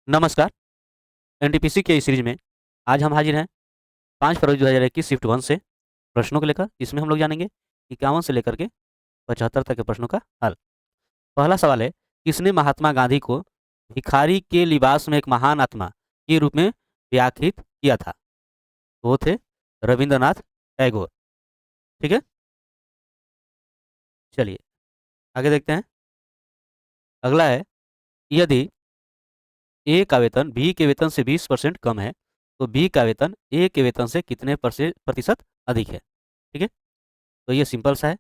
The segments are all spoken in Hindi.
नमस्कार। एनटीपीसी के इस सीरीज में आज हम हाजिर हैं 5 फरवरी 2021 शिफ्ट 1 से प्रश्नों को लेकर। इसमें हम लोग जानेंगे 51 से लेकर के 75 तक के प्रश्नों का हल। पहला सवाल है, किसने महात्मा गांधी को भिखारी के लिबास में एक महान आत्मा के रूप में व्याख्यात किया था? वो थे रविंद्रनाथ टैगोर। ठीक है, चलिए आगे देखते हैं। अगला है, यदि ए का वेतन बी के वेतन से 20% कम है तो बी का वेतन ए के वेतन से कितने प्रतिशत अधिक है? ठीक है, तो ये सिंपल सा है।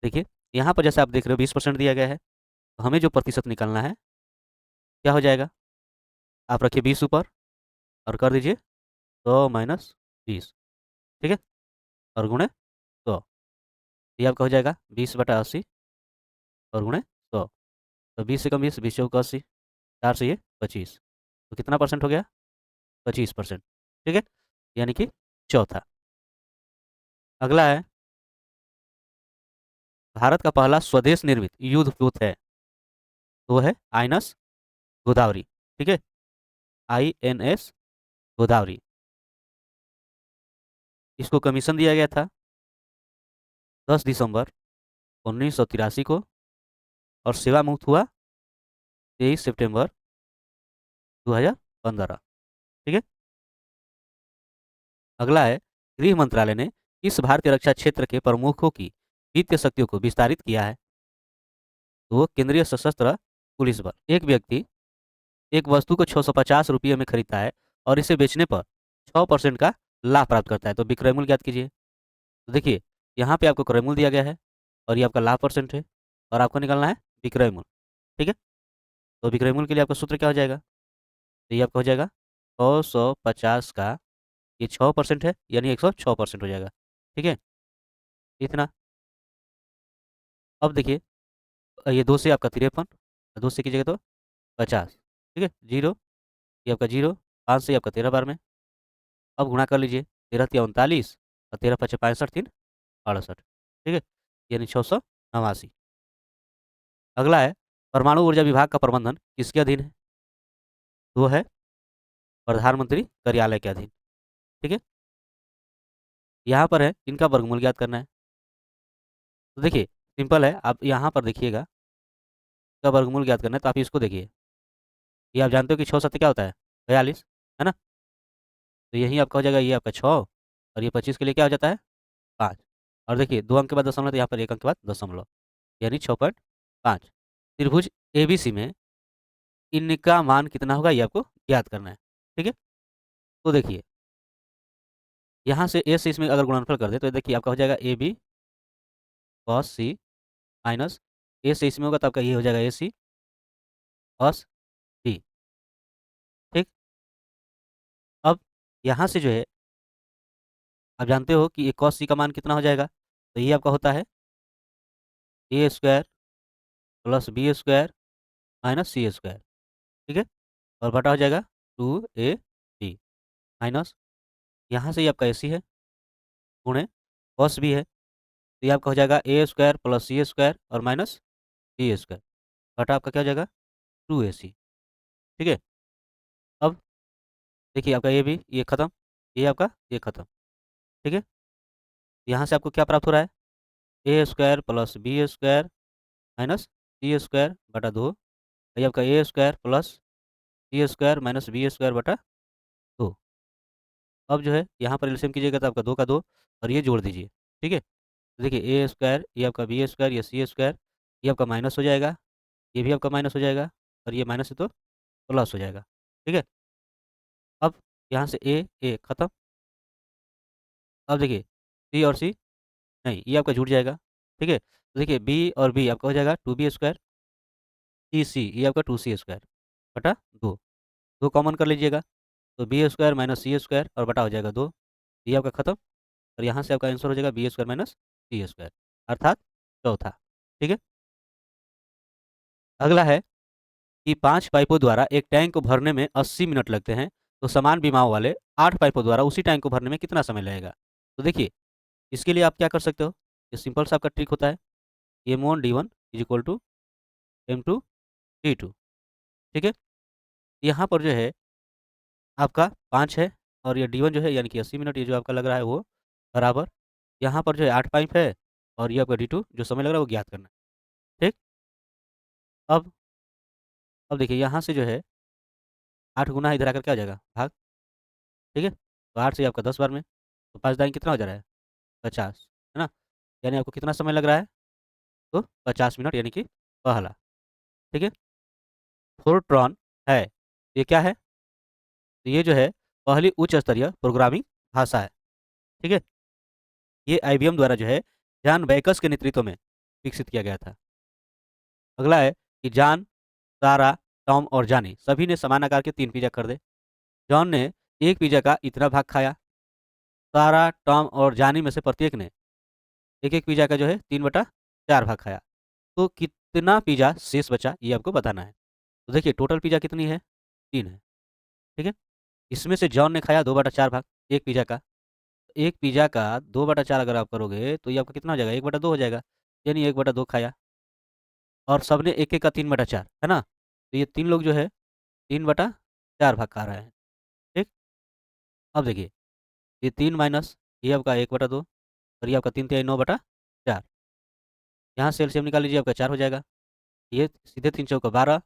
देखिए, यहाँ पर जैसे आप देख रहे हो 20% दिया गया है, तो हमें जो प्रतिशत निकालना है क्या हो जाएगा? आप रखिए 20 ऊपर और कर दीजिए 100 माइनस 20। ठीक है, और गुणे 100। ये आपका हो जाएगा 20/80 और गुणे 100। तो 20 से कम 20, 20 चौका 80, 4 से ये 25। तो कितना परसेंट हो गया? 25%। ठीक है, यानी कि चौथा। अगला है, भारत का पहला स्वदेश निर्मित युद्ध पोत है, तो वो है आईएनएस गोदावरी। ठीक है, आईएनएस गोदावरी। इसको कमीशन दिया गया था 10 दिसंबर 1983 को और सेवा मुक्त हुआ 23 सितंबर 2015। ठीक है, अगला है, गृह मंत्रालय ने किस भारतीय रक्षा क्षेत्र के प्रमुखों की वित्तीय शक्तियों को विस्तारित किया है? तो वो केंद्रीय सशस्त्र पुलिस बल। एक व्यक्ति एक वस्तु को 650 रुपये में खरीदता है और इसे बेचने पर 6% का लाभ प्राप्त करता है, तो विक्रय मूल्य ज्ञात कीजिए। तो देखिए, यहाँ पे आपको क्रय मूल्य दिया गया है और ये आपका लाभ परसेंट है और आपको निकालना है विक्रय मूल्य। ठीक है, तो विक्रय मूल्य के लिए आपका सूत्र क्या हो जाएगा? तो ये आपका हो जाएगा 150 का ये 6% है, यानी 106% हो जाएगा। ठीक है, इतना। अब देखिए, ये 2 से आपका 53, 2 से कीजिएगा तो 50। ठीक है, जीरो, ये आपका जीरो, 5 से आपका 13 बार में। अब गुणा कर लीजिए, 13 तिया 39 और 13 पचे 65, 3 68। ठीक है, यानी 689। अगला है, परमाणु ऊर्जा विभाग का प्रबंधन किसके अधीन है? वो है प्रधानमंत्री कार्यालय के अधीन। ठीक है, यहाँ पर है इनका वर्गमूल ज्ञात करना है। तो देखिए, सिंपल है, आप यहाँ पर देखिएगा, इसका वर्गमूल ज्ञात करना है, तो आप इसको देखिए। ये आप जानते हो कि 6 सत्ते क्या होता है? 42, है ना? तो यही आपका हो जाएगा, ये आपका 6 और ये 25 के लिए क्या हो जाता है? 5। और देखिए 2 अंक के बाद दशमलव, तो यहाँ पर 1 अंक के बाद दशमलव, यानी 6.5। त्रिभुज एबीसी में इनका मान कितना होगा, ये आपको ज्ञात करना है। ठीक है, तो देखिए, यहाँ से ए से इसमें अगर गुणनफल कर दे तो देखिए आपका हो जाएगा A B cos C minus A से इसमें होगा तो आपका ये हो जाएगा ए सी कॉस डी। ठीक, अब यहाँ से जो है, आप जानते हो कि ये कॉस सी का मान कितना हो जाएगा, तो ये आपका होता है A square plus B square minus C square. ठीक है, और बटा हो जाएगा 2ab माइनस, यहाँ से ये आपका ए सी है, गुणे कॉस बी है, तो ये आपका हो जाएगा ए स्क्वायर प्लस सी स्क्वायर और माइनस डी स्क्वायर, बटा आपका क्या हो जाएगा 2ac। ठीक है, अब देखिए आपका ये भी ये खत्म, ये आपका ये खत्म। ठीक है, यहाँ से आपको क्या प्राप्त हो रहा है? A square plus B square minus C square बटा 2, ये आपका A square plus C square minus B square बटा 2। अब जो है यहाँ पर एलसीएम कीजिएगा तो आपका 2 का 2 और ये जोड़ दीजिए। ठीक है, तो देखिए ए स्क्वायर, ये आपका बी स्क्वायर, ये सी स्क्वायर, ये आपका माइनस हो जाएगा, ये भी आपका माइनस हो जाएगा और ये माइनस है तो प्लस हो जाएगा। ठीक है, अब यहाँ से ए खत्म। अब देखिए सी और सी नहीं, ये आपका जुड़ जाएगा। ठीक है, तो देखिए बी और बी आपका हो जाएगा 2b स्क्वायर, सी ये आपका 2c स्क्वायर बटा 2, 2 कॉमन कर लीजिएगा, तो B square minus C square और बटा हो जाएगा 2, ये आपका खत्म और यहाँ से आपका आंसर हो जाएगा B square minus C square, अर्थात चौथा। ठीक है, अगला है कि 5 पाइपों द्वारा एक टैंक को भरने में 80 मिनट लगते हैं, तो समान विमाओं वाले 8 पाइपों द्वारा उसी टैंक को भरने में कितना समय लगेगा? तो देखिए, इसके लिए आप क्या कर सकते हो, ये सिंपल सा आपका ट्रिक होता है, M1 D1 is equal to M2 D2। ठीक है, यहाँ पर जो है आपका 5 है और ये D1 जो है यानी कि 80 मिनट ये जो आपका लग रहा है वो बराबर यहाँ पर जो है 8 पाइप है और ये आपका D2 जो समय लग रहा है वो ज्ञात करना है, ठीक? अब अब देखिए यहाँ से जो है 8 गुना इधर आकर क्या हो जाएगा भाग, ठीक है? तो 8 से आपका 10 बार में, तो 5 दाएँ कितना हो जा रहा है? 50, है ना? यानी आपको कितना समय लग रहा है? तो 50 मिनट यानी कि पहला, ठीक है? फोरट्रॉन है, ये क्या है? तो ये जो है पहली उच्च स्तरीय प्रोग्रामिंग भाषा है, ठीक है? ये आईबीएम द्वारा जो है जॉन बैकस के नेतृत्व में विकसित किया गया था। अगला है कि जॉन, सारा, टॉम और जॉनी सभी ने समान आकार के 3 पिज़्ज़ा खरीदे। जॉन ने 1 पिज़्ज़ा का इतना भाग खाया, सारा, टॉम और जॉनी में से प्रत्येक ने एक-एक पिज़्ज़ा का जो है 3/4 भाग खाया। तो कितना पिज़्ज़ा शेष बचा ये आपको बताना है। तो देखिए टोटल पिज़्ज़ा कितनी है? 3 है, ठीक है? इसमें से जॉन ने खाया 2/4 भाग, 1 पिज़्ज़ा का। 1 पिज़्ज़ा का 2/4 अगर आप करोगे तो ये आपका कितना हो जाएगा? 1/2 हो जाएगा। यानी 1/2 खाया और सबने 1-1 का 3/4, है ना? तो ये 3 लोग जो है 3/4 भाग खा रहे हैं, ठीक? अब देखिए ये 3 माइनस ये आपका 1/2 और ये आपका 3 तिहाई 9/4। यहाँ से एलसीएम निकाल लीजिए आपका 4 हो जाएगा। ये सीधे 3 चौका 12,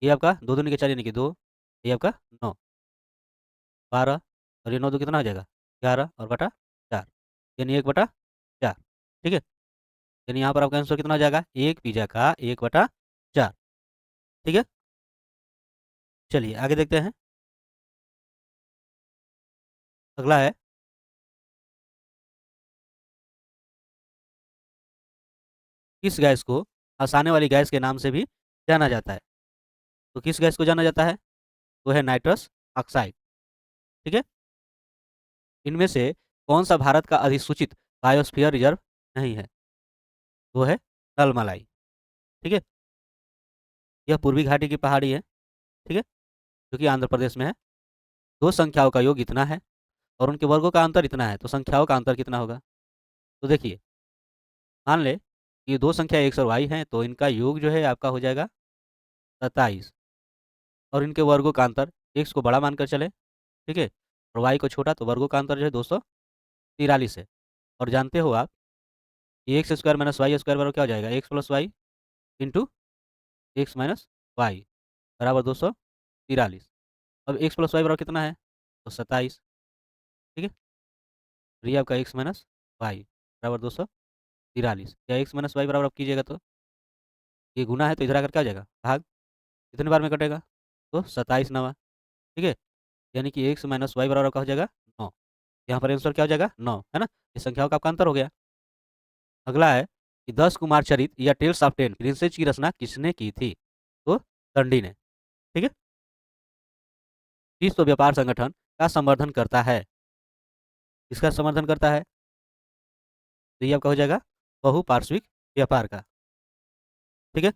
ये आपका 2 दूनी के 4 यानी कि 2, ये आपका 9, 12 और ये 9 दो कितना हो जाएगा? 11 और बटा 4 यानी 1/4, ठीक है? यानी यहाँ पर आपका आंसर कितना हो जाएगा? 1 पिज़्ज़ा का 1/4, ठीक है? चलिए आगे देखते हैं। अगला है किस गैस को हँसाने वाली गैस के नाम से भी जाना जाता है? तो किस गैस को जाना जाता है? वो है नाइट्रस ऑक्साइड, ठीक है? इनमें से कौन-सा भारत का अधिसूचित बायोस्फीयर रिजर्व नहीं है? वो है तलमलाई, ठीक है? यह पूर्वी घाटी की पहाड़ी है, ठीक है? जो कि आंध्र प्रदेश में है। 2 संख्याओं का योग इतना है और उनके वर्गों का अंतर इतना है, तो संख्याओं का अंतर कितना होगा? तो देखिए, मान लें कि 2 संख्या x और y हैं, तो इनका योग जो है आपका हो जाएगा 27 और इनके वर्गों का अंतर x को बड़ा मानकर चलें, ठीक है? और y को छोटा, तो वर्गों का अंतर जो है 243 है। और जानते हो आप कि x square minus y square बराबर क्या हो जाएगा? X plus y into x minus y बराबर 243। अब एक्स प्लस वाई बराबर कितना है? तो 27, ठीक है? और ये आपका एक्स माइनस वाई बराबर 243 या एक्स माइनस वाई बराबर आप कीजिएगा तो ये गुना है तो इधर आकर क्या हो जाएगा? भाग। कितने बार में कटेगा? तो 27 नवा, ठीक है? यानी कि एक्स माइनस वाई बराबर क्या हो जाएगा? 9। यहाँ पर आंसर क्या हो जाएगा? 9, है ना? ये संख्याओं का आपका अंतर हो गया। अगला है कि 10 कुमार चरित या टेल्स ऑफ 10 प्रिंसेस की रचना किसने की थी? तो दंडी ने, ठीक है? विश्व व्यापार संगठन का समर्थन करता है। किसका समर्थन करता है? तो ये आपका हो जाएगा बहुपार्श्विक व्यापार का, ठीक है?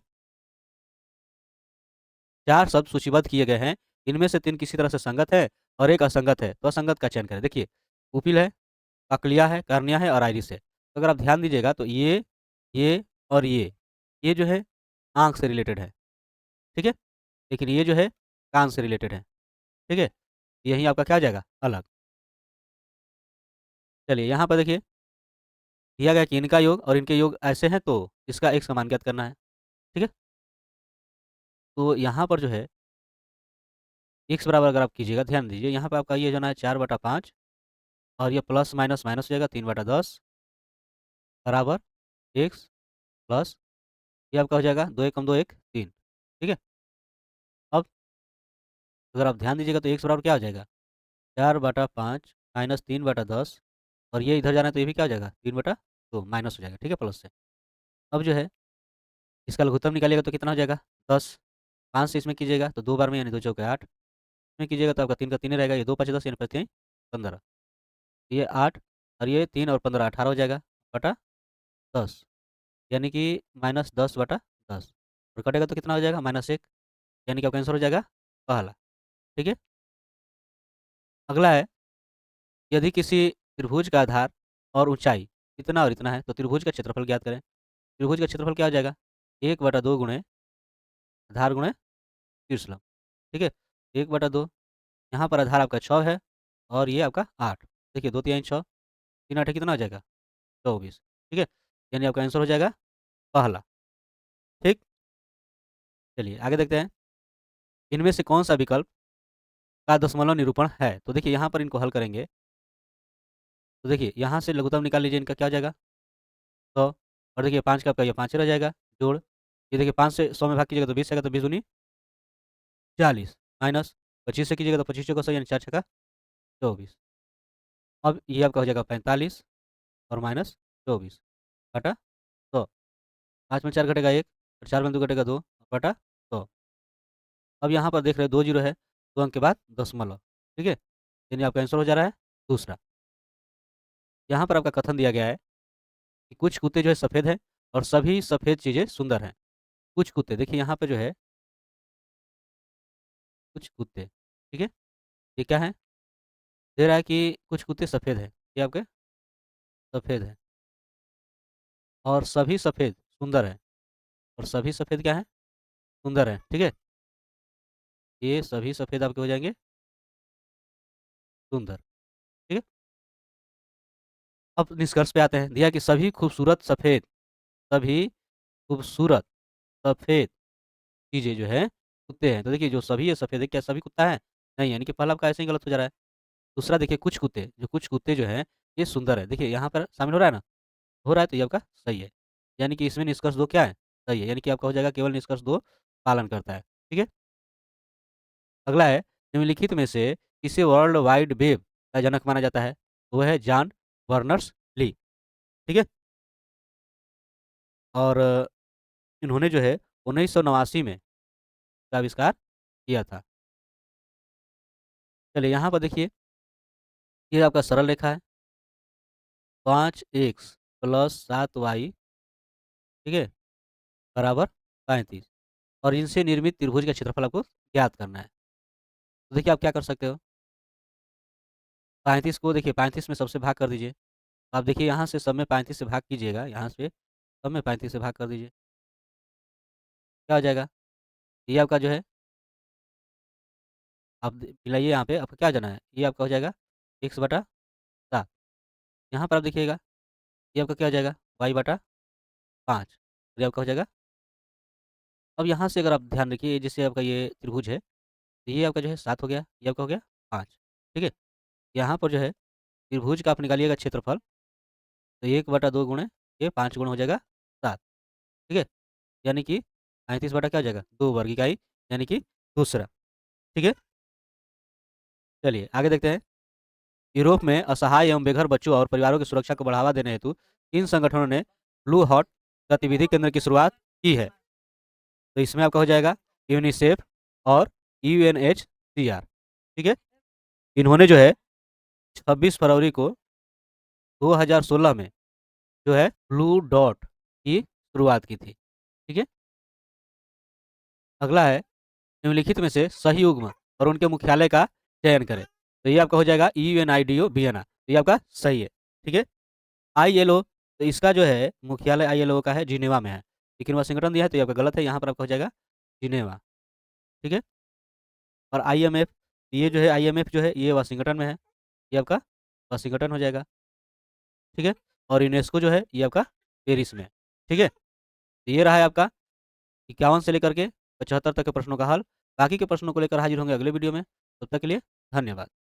4 शब्द सूचीबद्ध किए गए हैं, इनमें से 3 किसी तरह से संगत है और 1 असंगत है, तो असंगत का चयन करें। देखिए, पुपिल है, कॉक्लिया है, कार्निया है और आइरिस है। तो अगर आप ध्यान दीजिएगा तो ये और ये जो है आँख से रिलेटेड है, ठीक है? लेकिन ये जो है कान से रिलेटेड है, ठीक है? यही आपका क्या हो जाएगा? अलग। चलिए यहाँ पर देखिए, दिया गया कि इनका योग और इनके योग ऐसे हैं तो इसका एक समान ज्ञात करना है, ठीक है? तो यहाँ पर जो है x बराबर अगर आप कीजिएगा, ध्यान दीजिए यहाँ पे आपका ये जो ना है 4/5 और ये प्लस माइनस माइनस हो जाएगा 3/10 बराबर x प्लस ये आपका हो जाएगा 2 एकम 2 1 3, ठीक है? अब अगर आप ध्यान दीजिएगा तो x बराबर क्या हो जाएगा? 4/5 माइनस 3/10 और ये इधर जाना है तो ये भी क्या हो जाएगा? 3/2 माइनस हो जाएगा, ठीक है? प्लस से। अब जो है इसका लघुत्तम निकालिएगा तो कितना हो जाएगा? 10, 5 से इसमें कीजिएगा तो 2 बार में यानी 2 चौके 8 इसमें कीजिएगा तो आपका 3 का 3 ही रहेगा, ये 2 5 10 यानी 5 15 ये 8 और ये 3 और 15 18 हो जाएगा बटा 10 यानी कि माइनस 10/10 और कटेगा तो कितना हो जाएगा? -1 यानी कि आपका आंसर हो जाएगा पहला, ठीक है? अगला है यदि किसी त्रिभुज का आधार और ऊंचाई इतना और इतना है तो त्रिभुज का क्षेत्रफल ज्ञात करें। त्रिभुज का क्षेत्रफल क्या हो जाएगा? 1/2 गुणे आधार गुणे शीर्ष लंब, ठीक है? 1/2। यहाँ पर आधार आपका 6 है और ये आपका 8। देखिए 2 तिहाई 6, 3 8 कितना हो जाएगा? 24। ठीक है? यानी आपका आंसर हो जाएगा पहला। ठीक? चलिए आगे देखते हैं। इनमें से कौन-सा विकल्प का दशमलव निरूपण है? तो देखिए यहाँ पर इनको हल करेंगे, तो देखिए यहाँ से लघुत्तम निकाल लीजिए, इनका क्या हो जाएगा? 100। और देखिए 5 का आपका ये 5 ही रह जाएगा, जोड़। ये देखिए 5 से 100 में भाग कीजिएगा तो 20 आएगा, तो 20 दूनी 40, माइनस 25 से कीजिएगा तो 25 चौका 100 यानी 4 छक्का 24। अब ये आपका हो जाएगा 45 और माइनस 24 बटा 100। 5 में 4 घटेगा 1 और 4 में 2 घटेगा 2 बटा 100। अब यहाँ पर देख रहे हैं 2 जीरो है, 2 अंक के बाद दशमलव। ठीक है? यानी आपका आंसर हो जा रहा है दूसरा। यहाँ पर आपका कथन दिया गया है कि कुछ कुत्ते जो है सफ़ेद हैं और सभी सफ़ेद चीज़ें सुंदर हैं। कुछ कुत्ते देखिए यहाँ पे जो है कुछ कुत्ते, ठीक है? ये क्या है? दे रहा है कि कुछ कुत्ते सफ़ेद हैं। ये आपके सफ़ेद हैं और सभी सफ़ेद सुंदर हैं और सभी सफ़ेद क्या हैं? सुंदर हैं। ठीक है? ये सभी सफ़ेद आपके हो जाएँगे सुंदर। ठीक है? अब निष्कर्ष पे आते हैं। दिया कि सभी खूबसूरत सफ़ेद चीज़ें जो हैं कुत्ते हैं। तो देखिए जो सभी है सफ़ेद है, क्या सभी कुत्ता है? नहीं, यानी कि पहला आपका ऐसे ही गलत हो जा रहा है। दूसरा देखिए कुछ कुत्ते जो हैं ये सुंदर है। देखिए यहाँ पर शामिल हो रहा है ना? हो रहा है तो ये आपका सही है। यानी कि इसमें निष्कर्ष 2 क्या है? सही है। यानी कि आपका हो जाएगा केवल निष्कर्ष 2 पालन करता है। ठीक है? अगला है निम्नलिखित में से किसे वर्ल्ड वाइड वेब का जनक माना जाता है? वो है जॉन बर्नर्स ली। ठीक है? और इन्होंने जो है 1989 में इसका आविष्कार किया था। चलिए यहाँ पर देखिए, ये आपका सरल रेखा है, 5x प्लस 7y, ठीक है, बराबर 35 और इनसे निर्मित त्रिभुज का क्षेत्रफल आपको ज्ञात करना है। तो देखिए आप क्या कर सकते हो, 35 को देखिए 35 में सबसे भाग कर दीजिए। आप देखिए यहाँ से सब में 35 से भाग कीजिएगा, यहाँ से सब में 35 से भाग कर दीजिए। क्या हो जाएगा? ये आपका जो है आप मिलाइए, यहाँ पे आपका क्या जाना है? ये आपका हो जाएगा x बटा 7। यहाँ पर आप देखिएगा, ये आपका क्या हो जाएगा? y बटा 5। ये आपका हो जाएगा। अब यहाँ से अगर आप ध्यान रखिए, जैसे आपका ये त्रिभुज है, तो ये आपका जो है 7 हो गया, ये आपका हो गया 5। ठीक है? यहाँ पर जो है त्रिभुज का आप निकालिएगा क्षेत्रफल, तो 1/2 गुणे ये 5 गुना हो जाएगा 7। ठीक है? यानी कि 35 बटा क्या हो जाएगा? 2 वर्ग इकाई, यानी कि दूसरा। ठीक है? चलिए आगे देखते हैं। यूरोप में असहाय एवं बेघर बच्चों और परिवारों की सुरक्षा को बढ़ावा देने हेतु किन संगठनों ने ब्लू हॉट गतिविधि केंद्र की शुरुआत की है? तो इसमें आपका हो जाएगा यूनिसेफ और यूएनएचसीआर। ठीक है? इन्होंने जो है 26 फरवरी को 2016 में जो है ब्लू डॉट की शुरुआत की थी। ठीक है? अगला है निम्नलिखित में से सही युग्म और उनके मुख्यालय का चयन करें। तो ये आपका हो जाएगा यूएनआईडीओ वियना। तो ये आपका सही है। ठीक है? आईएलओ, तो इसका जो है मुख्यालय आईएलओ का है जिनेवा में है, लेकिन वाशिंगटन दिया है तो ये आपका गलत है, यहाँ पर आपका हो जाएगा जिनेवा। ठीक है? और आईएमएफ, ये जो है आईएमएफ जो है ये वाशिंगटन में है, ये आपका वाशिंगटन हो जाएगा। ठीक है? और यूनेस्को जो है ये आपका पेरिस में है। ठीक है? तो ये रहा है आपका 51 से लेकर के 75 तक के प्रश्नों का हल। बाकी के प्रश्नों को लेकर हाजिर होंगे अगले वीडियो में। तब तक के लिए धन्यवाद।